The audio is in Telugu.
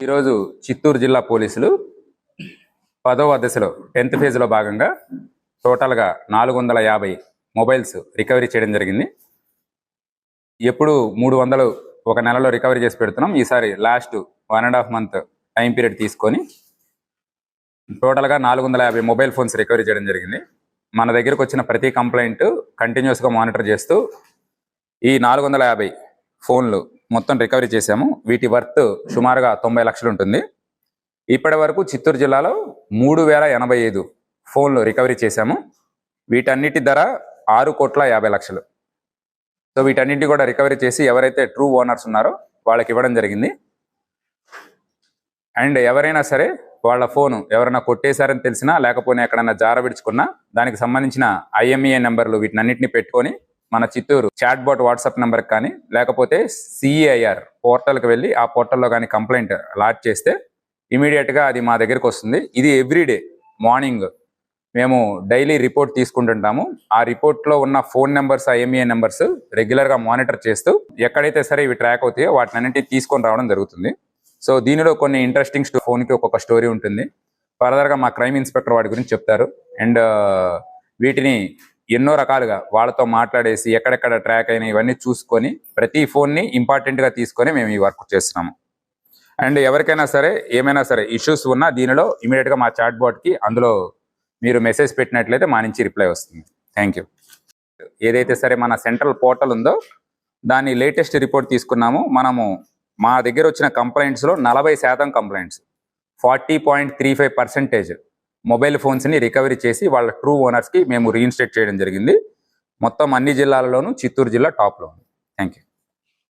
ఈరోజు చిత్తూరు జిల్లా పోలీసులు 10వ దశలో 10th ఫేజ్లో భాగంగా టోటల్గా 450 మొబైల్స్ రికవరీ చేయడం జరిగింది. ఎప్పుడు 300 ఒక నెలలో రికవరీ చేసి పెడుతున్నాం. ఈసారి లాస్ట్ 1.5 month టైం పీరియడ్ తీసుకొని టోటల్గా 450 మొబైల్ ఫోన్స్ రికవరీ చేయడం జరిగింది. మన దగ్గరకు వచ్చిన ప్రతి కంప్లైంట్ కంటిన్యూస్గా మానిటర్ చేస్తూ ఈ 450 ఫోన్లు మొత్తం రికవరీ చేశాము. వీటి వర్త్ సుమారుగా 90 లక్షలు ఉంటుంది. ఇప్పటి వరకు చిత్తూరు జిల్లాలో 3085 ఫోన్లు రికవరీ చేశాము. వీటన్నిటి ధర 6,50,00,000. సో వీటన్నిటి కూడా రికవరీ చేసి ఎవరైతే ట్రూ ఓనర్స్ ఉన్నారో వాళ్ళకి ఇవ్వడం జరిగింది. అండ్ ఎవరైనా సరే వాళ్ళ ఫోను ఎవరైనా కొట్టేశారని తెలిసినా లేకపోతే ఎక్కడైనా జార విడుచుకున్నా దానికి సంబంధించిన IMEI నెంబర్లు వీటినన్నింటినీ పెట్టుకొని మన చిత్తూరు చాట్ బాట్ వాట్సాప్ నెంబర్కి కానీ లేకపోతే CEIR పోర్టల్కి వెళ్ళి ఆ పోర్టల్లో కానీ కంప్లైంట్ లాడ్జ్ చేస్తే ఇమీడియట్గా అది మా దగ్గరికి వస్తుంది. ఇది ఎవ్రీడే మార్నింగ్ మేము డైలీ రిపోర్ట్ తీసుకుంటుంటాము. ఆ రిపోర్ట్లో ఉన్న ఫోన్ నెంబర్స్ IMEI నెంబర్స్ రెగ్యులర్గా మానిటర్ చేస్తూ ఎక్కడైతే సరే ఇవి ట్రాక్ అవుతాయో వాటినన్నింటినీ తీసుకొని రావడం జరుగుతుంది. సో దీనిలో కొన్ని ఇంట్రెస్టింగ్ ఫోన్కి ఒక్కొక్క స్టోరీ ఉంటుంది. ఫర్దర్గా మా క్రైమ్ ఇన్స్పెక్టర్ వాటి గురించి చెప్తారు. అండ్ వీటిని ఎన్నో రకాలుగా వాళ్ళతో మాట్లాడేసి ఎక్కడెక్కడ ట్రాక్ అయినా ఇవన్నీ చూసుకొని ప్రతి ఫోన్ని ఇంపార్టెంట్గా తీసుకొని మేము ఈ వర్క్ చేస్తున్నాము. అండ్ ఎవరికైనా సరే ఏమైనా సరే ఇష్యూస్ ఉన్నా దీనిలో ఇమీడియట్గా మా చాట్ బాట్కి అందులో మీరు మెసేజ్ పెట్టినట్లయితే మా నుంచి రిప్లై వస్తుంది. Thank you. ఏదైతే సరే మన సెంట్రల్ పోర్టల్ ఉందో దాని లేటెస్ట్ రిపోర్ట్ తీసుకున్నాము. మనము మా దగ్గర వచ్చిన కంప్లైంట్స్లో 40% కంప్లైంట్స్ 40.35% మొబైల్ ఫోన్స్ని రికవరీ చేసి వాళ్ళ ట్రూ ఓనర్స్కి మేము రీఇన్స్టేట్ చేయడం జరిగింది. మొత్తం అన్ని జిల్లాలలోనూ చిత్తూరు జిల్లా టాప్లో ఉంది. Thank you.